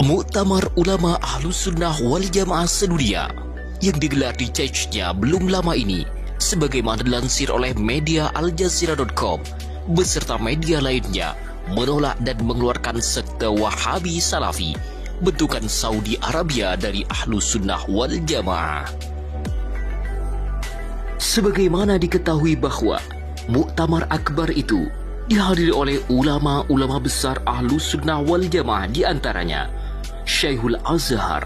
Muktamar Ulama Ahlus Sunnah wal Jamaah sedunia yang digelar di Chechnya belum lama ini, sebagaimana dilansir oleh media Al-Jazeera.com beserta media lainnya, menolak dan mengeluarkan sekte Wahabi Salafi bentukan Saudi Arabia dari Ahlus Sunnah wal Jamaah. Sebagaimana diketahui bahwa Muktamar Akbar itu dihadiri oleh ulama-ulama besar Ahlus Sunnah wal Jamaah, di antaranya Syekhul Azhar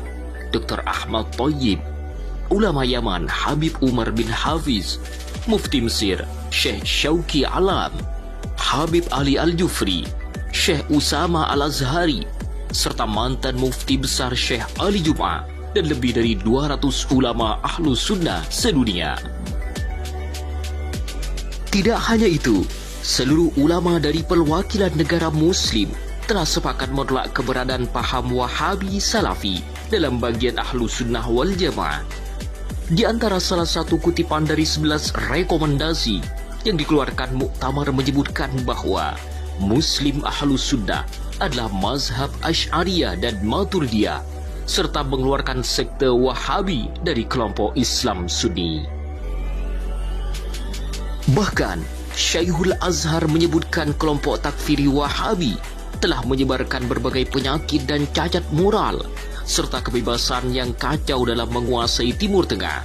Dr. Ahmad Thayyib, ulama Yaman Habib Umar bin Hafiz, Mufti Mesir Syekh Syauqi Alam, Habib Ali Al-Jufri, Syekh Usama Al-Azhari, serta mantan mufti besar Syekh Ali Jum'ah, dan lebih dari 200 ulama Ahlus Sunnah sedunia. Tidak hanya itu, seluruh ulama dari perwakilan negara Muslim telah sepakat menolak keberadaan paham Wahabi Salafi dalam bagian Ahlus Sunnah wal Jamaah. Di antara salah satu kutipan dari 11 rekomendasi yang dikeluarkan Muktamar menyebutkan bahwa Muslim Ahlus Sunnah adalah mazhab Asy'ariyah dan Maturidiyah, serta mengeluarkan sekte Wahabi dari kelompok Islam Sunni. Bahkan Syekhul Azhar menyebutkan kelompok takfiri Wahabi telah menyebarkan berbagai penyakit dan cacat moral serta kebebasan yang kacau dalam menguasai Timur Tengah.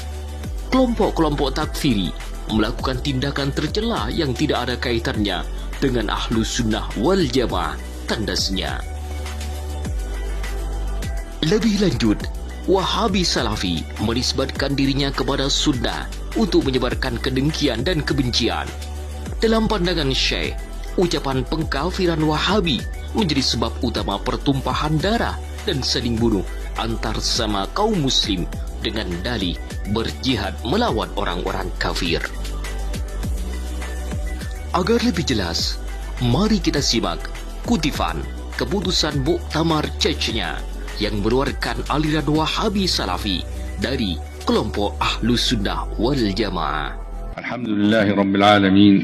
Kelompok-kelompok takfiri melakukan tindakan tercela yang tidak ada kaitannya dengan Ahlus Sunnah wal Jamaah, tandasnya. Lebih lanjut, Wahabi Salafi menisbatkan dirinya kepada Sunnah untuk menyebarkan kedengkian dan kebencian. Dalam pandangan Syekh, ucapan pengkafiran Wahabi menjadi sebab utama pertumpahan darah dan saling bunuh antar sama kaum muslim dengan dalih berjihad melawan orang-orang kafir. Agar lebih jelas, mari kita simak kutipan keputusan Muktamar Chechnya yang mengeluarkan aliran Wahabi Salafi dari kelompok Ahlus Sunnah wal Jamaah. Alhamdulillahi Rabbil Alamin,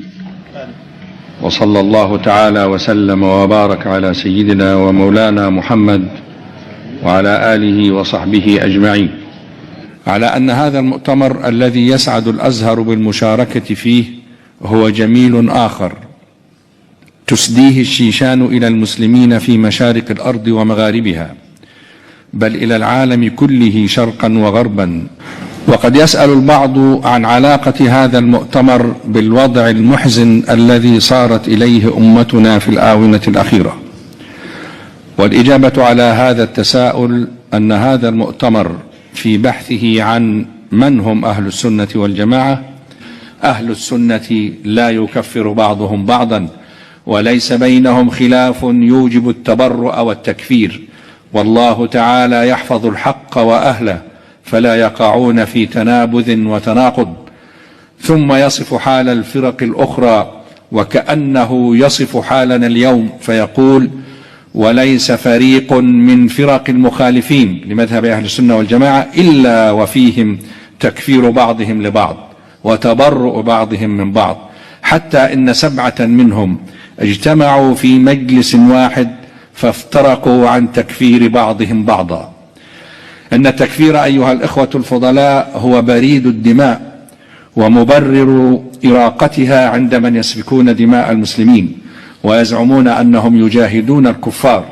wa sallallahu ta'ala wa sallam wa barak ala sayyidina wa maulana Muhammad wa ala alihi wa sahbihi ajma'in. على أن هذا المؤتمر الذي يسعد الأزهر بالمشاركة فيه هو جميل آخر تسديه الشيشان إلى المسلمين في مشارق الأرض ومغاربها، بل إلى العالم كله شرقا وغربا. وقد يسأل البعض عن علاقة هذا المؤتمر بالوضع المحزن الذي صارت إليه أمتنا في الآونة الأخيرة، والإجابة على هذا التساؤل أن هذا المؤتمر في بحثه عن من هم أهل السنة والجماعة، أهل السنة لا يكفر بعضهم بعضا، وليس بينهم خلاف يوجب التبرؤ والتكفير، والله تعالى يحفظ الحق وأهله فلا يقعون في تنابذ وتناقض. ثم يصف حال الفرق الأخرى وكأنه يصف حالنا اليوم فيقول: وليس فريق من فرق المخالفين لمذهب أهل السنة والجماعة إلا وفيهم تكفير بعضهم لبعض وتبرؤ بعضهم من بعض، حتى إن 7 منهم اجتمعوا في مجلس واحد فافترقوا عن تكفير بعضهم بعضا. إن التكفير أيها الإخوة الفضلاء هو بريد الدماء ومبرر إراقتها عند من يسفكون دماء المسلمين ويزعمون أنهم يجاهدون الكفار.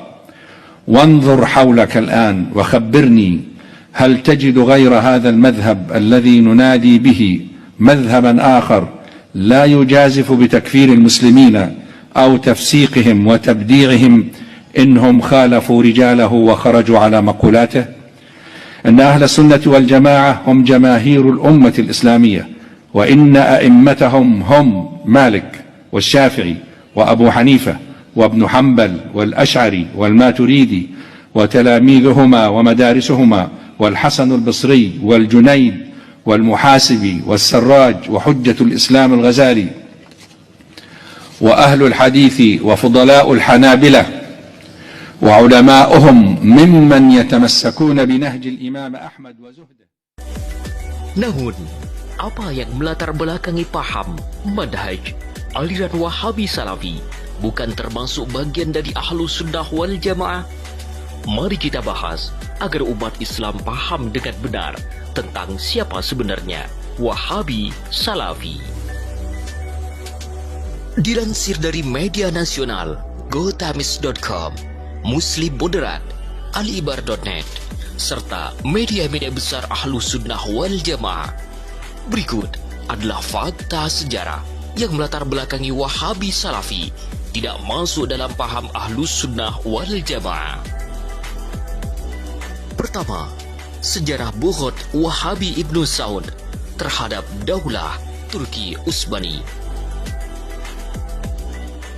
وانظر حولك الآن وخبرني، هل تجد غير هذا المذهب الذي ننادي به مذهبا آخر لا يجازف بتكفير المسلمين أو تفسيقهم وتبديعهم إنهم خالفوا رجاله وخرجوا على مقولاته؟ إن أهل السنة والجماعة هم جماهير الأمة الإسلامية، وإن أئمتهم هم مالك والشافعي وأبو حنيفة وابن حنبل والأشعري والماتريدي وتلاميذهما ومدارسهما والحسن البصري والجنيد والمحاسبي والسراج وحجة الإسلام الغزالي وأهل الحديث وفضلاء الحنابلة وعلماؤهم ممن يتمسكون بنهج الإمام أحمد وزهده. Namun, apa yang melatar belakangi paham, manhaj, aliran Wahabi Salafi bukan termasuk bagian dari Ahlus Sunnah wal Jamaah? Mari kita bahas agar umat Islam paham dengan benar tentang siapa sebenarnya Wahabi Salafi. Dilansir dari media nasional gotamis.com, Muslim Moderat, Alibar.net, serta media-media besar Ahlus Sunnah wal Jamaah, berikut adalah fakta sejarah yang melatar belakangi Wahabi Salafi tidak masuk dalam paham Ahlus Sunnah wal Jamaah. Pertama, sejarah bughd Wahabi Ibnu Saud terhadap Daulah Turki Utsmani.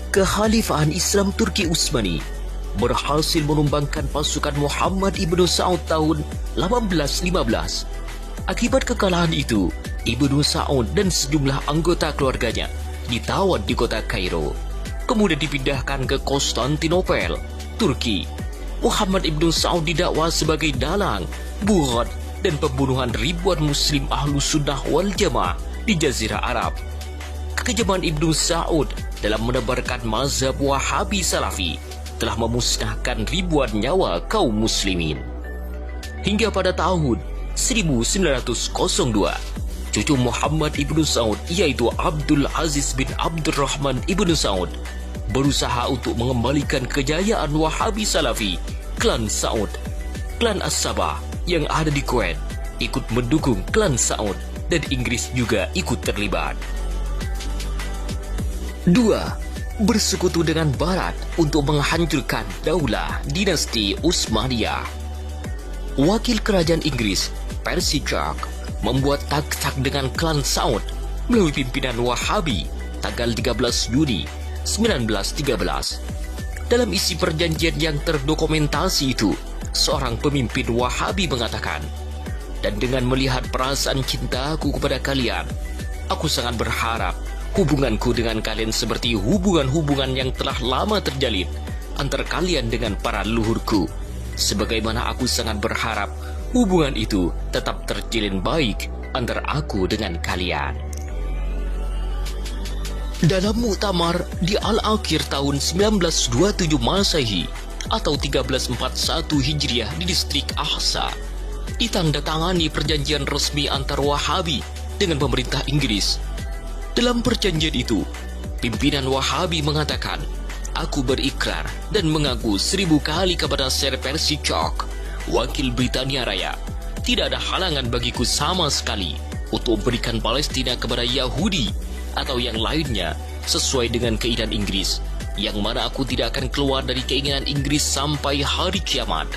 Kekhalifahan Islam Turki Utsmani berhasil menumbangkan pasukan Muhammad Ibnu Saud tahun 1815. Akibat kekalahan itu, Ibnu Saud dan sejumlah anggota keluarganya ditawan di kota Kairo, kemudian dipindahkan ke Konstantinopel, Turki. Muhammad Ibnu Saud didakwa sebagai dalang, bughd, dan pembunuhan ribuan muslim Ahlus Sunnah wal Jamaah di Jazirah Arab. Kekejaman Ibnu Saud dalam menebarkan mazhab Wahabi Salafi telah memusnahkan ribuan nyawa kaum muslimin. Hingga pada tahun 1902, cucu Muhammad Ibnu Saud, yaitu Abdul Aziz bin Abdurrahman Ibnu Saud, berusaha untuk mengembalikan kejayaan Wahabi Salafi. Klan Saud, klan As-Sabah yang ada di Kuwait, ikut mendukung klan Saud dan Inggris juga ikut terlibat. 2. Bersekutu dengan Barat untuk menghancurkan daulah dinasti Utsmaniyah. Wakil kerajaan Inggris, Percy Clark, membuat taktik dengan klan Saud melalui pimpinan Wahabi tanggal 13 Juni 1913. Dalam isi perjanjian yang terdokumentasi itu, seorang pemimpin Wahabi mengatakan, "Dan dengan melihat perasaan cintaku kepada kalian, aku sangat berharap hubunganku dengan kalian seperti hubungan-hubungan yang telah lama terjalin antara kalian dengan para leluhurku. Sebagaimana aku sangat berharap hubungan itu tetap terjalin baik antara aku dengan kalian." Dalam muktamar di Al-Akhir tahun 1927 Masehi atau 1341 Hijriah di distrik Ahsa, ditandatangani perjanjian resmi antar Wahabi dengan pemerintah Inggris. Dalam perjanjian itu, pimpinan Wahabi mengatakan, "Aku berikrar dan mengaku 1000 kali kepada Sir Percy Clark, wakil Britania Raya, tidak ada halangan bagiku sama sekali untuk memberikan Palestina kepada Yahudi atau yang lainnya sesuai dengan keinginan Inggris, yang mana aku tidak akan keluar dari keinginan Inggris sampai hari kiamat."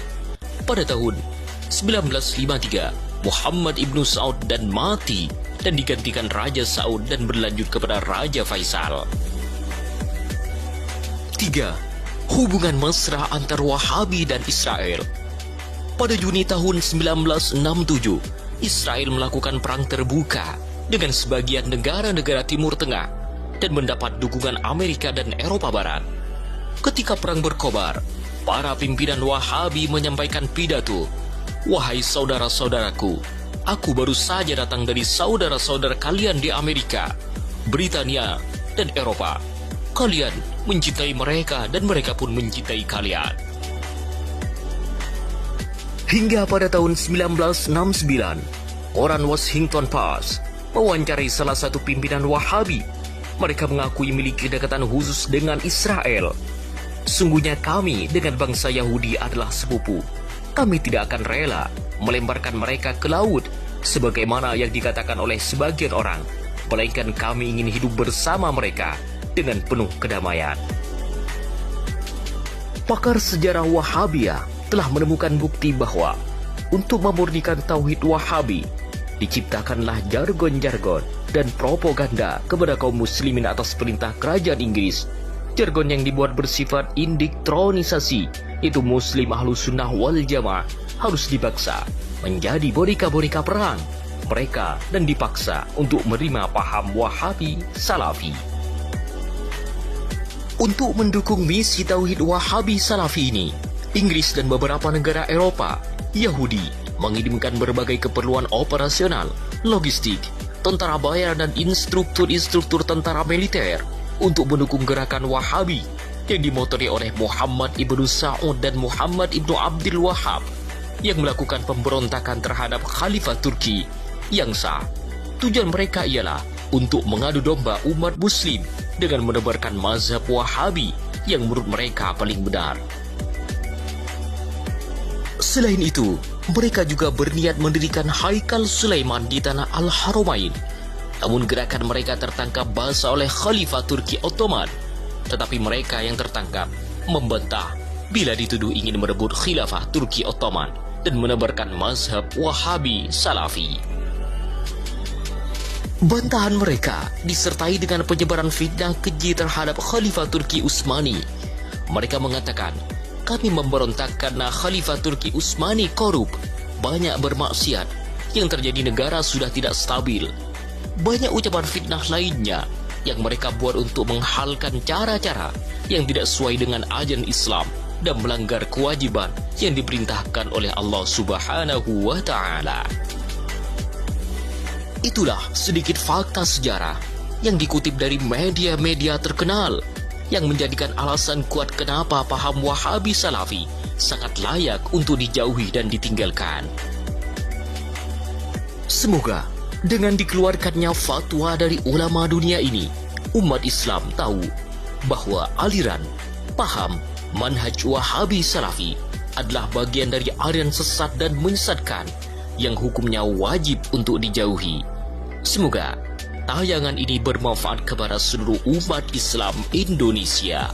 Pada tahun 1953, Muhammad Ibnu Saud dan mati dan digantikan Raja Saud dan berlanjut kepada Raja Faisal. 3. Hubungan mesra antar Wahabi dan Israel. Pada Juni tahun 1967, Israel melakukan perang terbuka dengan sebagian negara-negara Timur Tengah dan mendapat dukungan Amerika dan Eropa Barat. Ketika perang berkobar, para pimpinan Wahabi menyampaikan pidato, "Wahai saudara-saudaraku, aku baru saja datang dari saudara-saudara kalian di Amerika, Britania, dan Eropa. Kalian mencintai mereka dan mereka pun mencintai kalian." Hingga pada tahun 1969, koran Washington Post mewawancarai salah satu pimpinan Wahabi. Mereka mengakui memiliki kedekatan khusus dengan Israel. "Sungguhnya kami dengan bangsa Yahudi adalah sepupu. Kami tidak akan rela melemparkan mereka ke laut sebagaimana yang dikatakan oleh sebagian orang, melainkan kami ingin hidup bersama mereka dengan penuh kedamaian." Pakar sejarah Wahabiyah telah menemukan bukti bahwa untuk memurnikan tauhid Wahabi, diciptakanlah jargon-jargon dan propaganda kepada kaum muslimin atas perintah kerajaan Inggris. Jargon yang dibuat bersifat indoktrinisasi, itu muslim Ahlus Sunnah wal Jamaah harus dipaksa menjadi boneka-boneka perang mereka dan dipaksa untuk menerima paham Wahabi Salafi. Untuk mendukung misi tauhid Wahabi Salafi ini, Inggris dan beberapa negara Eropa, Yahudi mengirimkan berbagai keperluan operasional, logistik, tentara bayaran dan instruktur-instruktur tentara militer untuk mendukung gerakan Wahabi yang dimotori oleh Muhammad ibnu Sa'ud dan Muhammad ibnu Abdul Wahhab yang melakukan pemberontakan terhadap Khalifah Turki yang sah. Tujuan mereka ialah untuk mengadu domba umat muslim dengan menebarkan mazhab Wahabi yang menurut mereka paling benar. Selain itu, mereka juga berniat mendirikan Haikal Sulaiman di tanah Al-Haramain. Namun gerakan mereka tertangkap basah oleh Khalifah Turki Ottoman. Tetapi mereka yang tertangkap membantah bila dituduh ingin merebut khilafah Turki Ottoman dan menebarkan mazhab Wahabi Salafi. Bantahan mereka disertai dengan penyebaran fitnah keji terhadap Khalifah Turki Utsmani. Mereka mengatakan, kami memberontak karena Khalifah Turki Utsmani korup, banyak bermaksiat, yang terjadi negara sudah tidak stabil. Banyak ucapan fitnah lainnya yang mereka buat untuk menghalkan cara-cara yang tidak sesuai dengan ajaran Islam dan melanggar kewajiban yang diperintahkan oleh Allah Subhanahu wa Ta'ala. Itulah sedikit fakta sejarah yang dikutip dari media-media terkenal yang menjadikan alasan kuat kenapa paham Wahabi Salafi sangat layak untuk dijauhi dan ditinggalkan. Semoga dengan dikeluarkannya fatwa dari ulama dunia ini, umat Islam tahu bahwa aliran, paham, manhaj Wahabi Salafi adalah bagian dari aliran sesat dan menyesatkan yang hukumnya wajib untuk dijauhi. Semoga tayangan ini bermanfaat kepada seluruh umat Islam Indonesia.